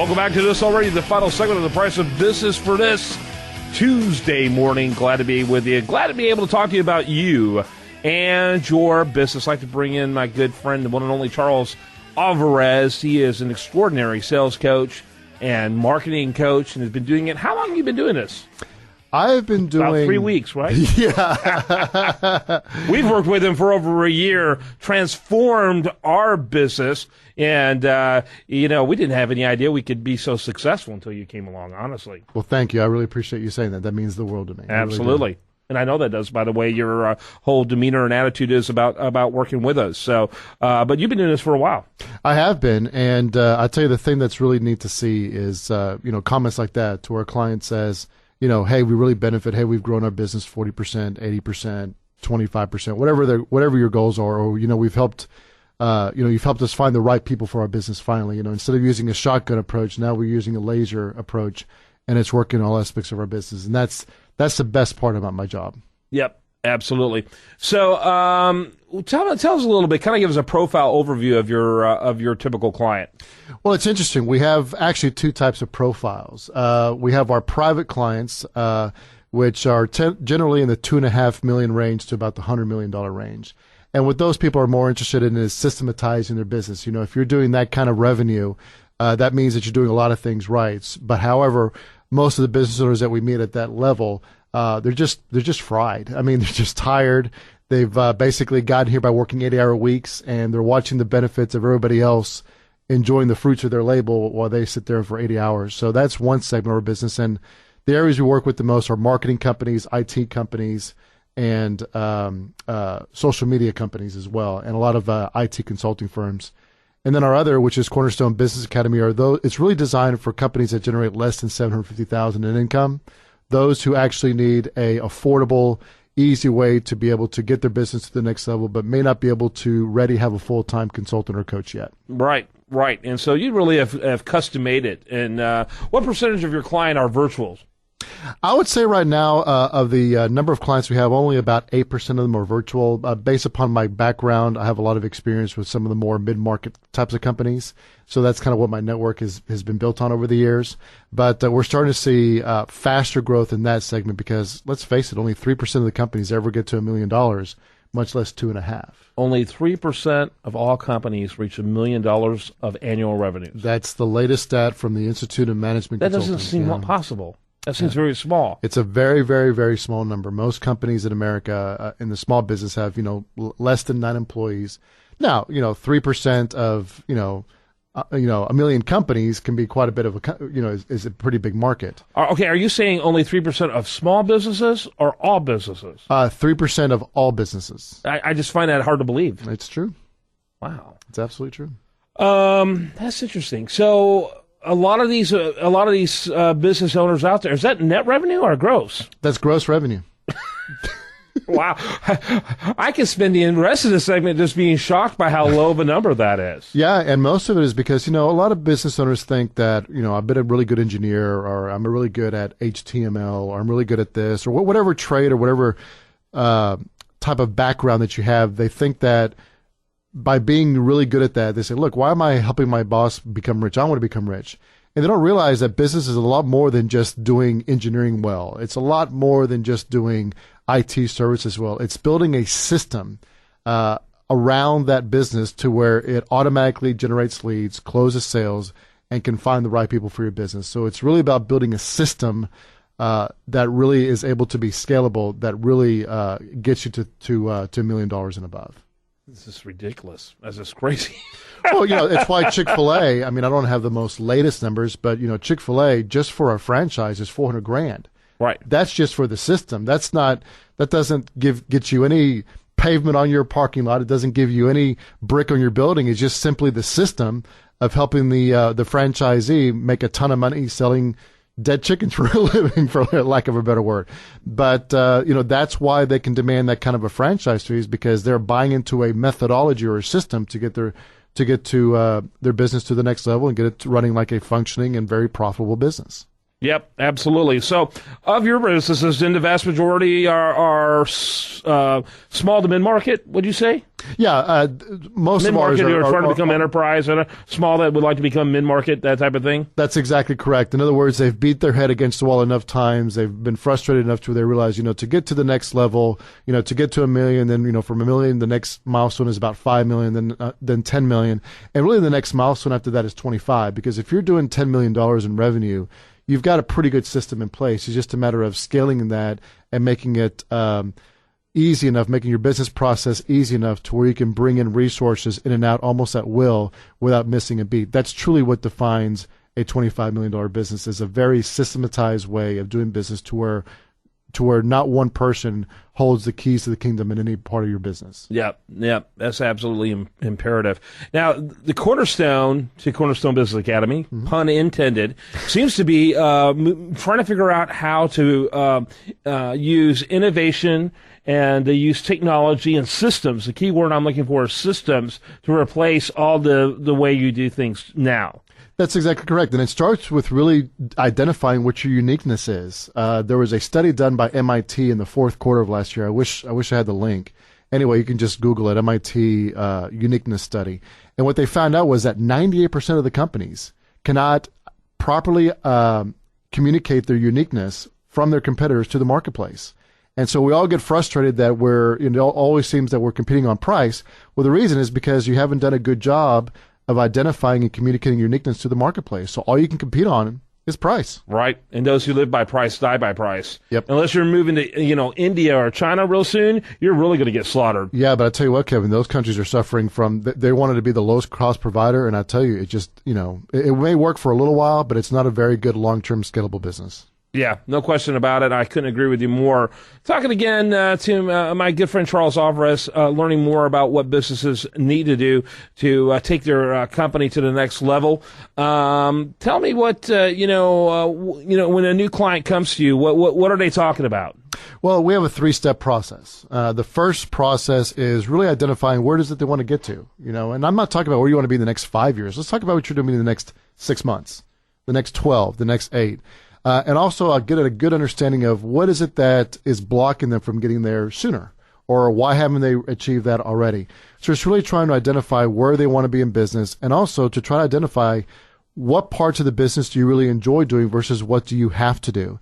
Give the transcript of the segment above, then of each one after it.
Welcome back to this already, the final segment of the Price of Business for this Tuesday morning. Glad to be with you. Glad to be able to talk to you about you and your business. I'd like to bring in my good friend, the one and only Charles Alvarez. He is an extraordinary sales coach and marketing coach and has been doing it. How long have you been doing this? I've been doing... About 3 weeks, right? Yeah. We've worked with him for over a year, transformed our business, and, we didn't have any idea we could be so successful until you came along, honestly. Well, thank you. I really appreciate you saying that. That means the world to me. Absolutely. Really, and I know that does, by the way, your whole demeanor and attitude is about working with us. So, but you've been doing this for a while. I have been, and I tell you, the thing that's really neat to see is, comments like that to where a client says, hey, we really benefit. Hey, we've grown our business 40%, 80%, 25%, whatever your goals are, or we've helped. You've helped us find the right people for our business. Finally, instead of using a shotgun approach, now we're using a laser approach, and it's working in all aspects of our business. And that's the best part about my job. Yep, absolutely. So, tell us a little bit. Kind of give us a profile overview of your typical client. Well, it's interesting. We have actually two types of profiles. We have our private clients, which are generally in the $2.5 million range to about the $100 million range. And what those people are more interested in is systematizing their business. If you're doing that kind of revenue, that means that you're doing a lot of things right. But however, most of the business owners that we meet at that level, they're just fried. I mean, they're just tired. They've basically gotten here by working 80-hour weeks, and they're watching the benefits of everybody else enjoying the fruits of their labor while they sit there for 80 hours. So that's one segment of our business. And the areas we work with the most are marketing companies, IT companies, and social media companies as well, and a lot of IT consulting firms. And then our other, which is Cornerstone Business Academy, it's really designed for companies that generate less than $750,000 in income, those who actually need a affordable, easy way to be able to get their business to the next level, but may not be able to have a full-time consultant or coach yet. Right. And so you really have custom made it. And what percentage of your client are virtuals? I would say right now, of the number of clients we have, only about 8% of them are virtual. Based upon my background, I have a lot of experience with some of the more mid-market types of companies. So that's kind of what my network has been built on over the years. But we're starting to see faster growth in that segment because, let's face it, only 3% of the companies ever get to $1 million, much less 2.5. Only 3% of all companies reach $1 million of annual revenues. That's the latest stat from the Institute of Management Consultants. That doesn't seem possible. That seems very small. It's a very, very, very small number. Most companies in America in the small business have, less than 9 employees. Now, 3% of, a million companies can be quite a bit of is a pretty big market. Okay, are you saying only 3% of small businesses or all businesses? 3% of all businesses. I just find that hard to believe. It's true. Wow. It's absolutely true. That's interesting. So a lot of these business owners out there, is that net revenue or gross? That's gross revenue. Wow. I could spend the rest of the segment just being shocked by how low of a number that is. Yeah, and most of it is because, a lot of business owners think that, I've been a really good engineer, or I'm really good at HTML, or I'm really good at this, or whatever trade or whatever type of background that you have. They think that by being really good at that, they say, look, why am I helping my boss become rich? I want to become rich. And they don't realize that business is a lot more than just doing engineering well. It's a lot more than just doing IT services well. It's building a system around that business to where it automatically generates leads, closes sales, and can find the right people for your business. So it's really about building a system that really is able to be scalable, that really gets you to $1 million and above. This is ridiculous. This is crazy. Well, it's why Chick-fil-A, I don't have the most latest numbers, but, Chick-fil-A, just for a franchise, is $400,000. Right. That's just for the system. That doesn't get you any pavement on your parking lot. It doesn't give you any brick on your building. It's just simply the system of helping the franchisee make a ton of money selling dead chickens for a living, for lack of a better word. But, that's why they can demand that kind of a franchise fees, because they're buying into a methodology or a system to get their business to the next level and get it running like a functioning and very profitable business. Yep, absolutely. So, of your businesses, then the vast majority are small to mid-market, would you say? Yeah, most of ours Mid-market are trying to are become enterprise, and small that would like to become mid-market, that type of thing? That's exactly correct. In other words, they've beat their head against the wall enough times. They've been frustrated enough to where they realize, to get to the next level, to get to $1 million, then, from $1 million, the next milestone is about $5 million, then 10 million. And really the next milestone after that is 25, because if you're doing $10 million in revenue, you've got a pretty good system in place. It's just a matter of scaling that and making it easy enough, making your business process easy enough to where you can bring in resources in and out almost at will without missing a beat. That's truly what defines a $25 million business, is a very systematized way of doing business to where not one person holds the keys to the kingdom in any part of your business. Yep. That's absolutely imperative. Now, the cornerstone to Cornerstone Business Academy, pun intended, seems to be trying to figure out how to use innovation and use technology and systems. The key word I'm looking for is systems to replace all the way you do things now. That's exactly correct. And it starts with really identifying what your uniqueness is. There was a study done by MIT in the fourth quarter of last year. I wish I had the link. Anyway, you can just Google it, MIT uniqueness study. And what they found out was that 98% of the companies cannot properly communicate their uniqueness from their competitors to the marketplace. And so we all get frustrated that it always seems that we're competing on price. Well, the reason is because you haven't done a good job of identifying and communicating uniqueness to the marketplace. So all you can compete on is price. Right. And those who live by price die by price. Yep. Unless you're moving to, India or China real soon, you're really going to get slaughtered. Yeah, but I tell you what, Kevin, those countries are suffering from, they wanted to be the lowest cost provider. And I tell you, it just, it may work for a little while, but it's not a very good long-term scalable business. Yeah, no question about it. I couldn't agree with you more. Talking again to my good friend Charles Alvarez, learning more about what businesses need to do to take their company to the next level. Tell me what when a new client comes to you, what are they talking about? Well, we have a 3-step process. The first process is really identifying where does it they want to get to, and I'm not talking about where you want to be in the next 5 years. Let's talk about what you're doing in the next 6 months, the next 12, the next 8. And also I'll get a good understanding of what is it that is blocking them from getting there sooner, or why haven't they achieved that already. So it's really trying to identify where they want to be in business, and also to try to identify what parts of the business do you really enjoy doing versus what do you have to do.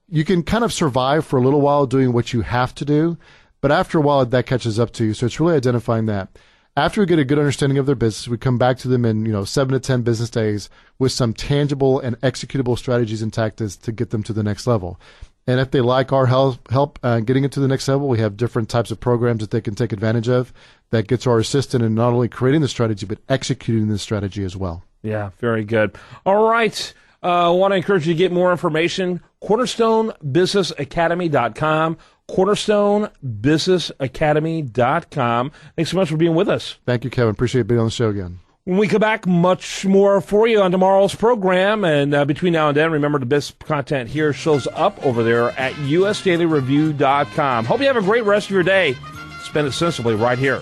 You can kind of survive for a little while doing what you have to do, but after a while that catches up to you. So it's really identifying that. After we get a good understanding of their business, we come back to them in 7 to 10 business days with some tangible and executable strategies and tactics to get them to the next level. And if they like our help getting it to the next level, we have different types of programs that they can take advantage of that gets our assistant in not only creating the strategy, but executing the strategy as well. Yeah, very good. All right. I want to encourage you to get more information. CornerstoneBusinessAcademy.com. CornerstoneBusinessAcademy.com. Thanks so much for being with us. Thank you, Kevin. Appreciate being on the show again. When we come back, much more for you on tomorrow's program. And between now and then, remember the best content here shows up over there at usdailyreview.com. Hope you have a great rest of your day. Spend it sensibly right here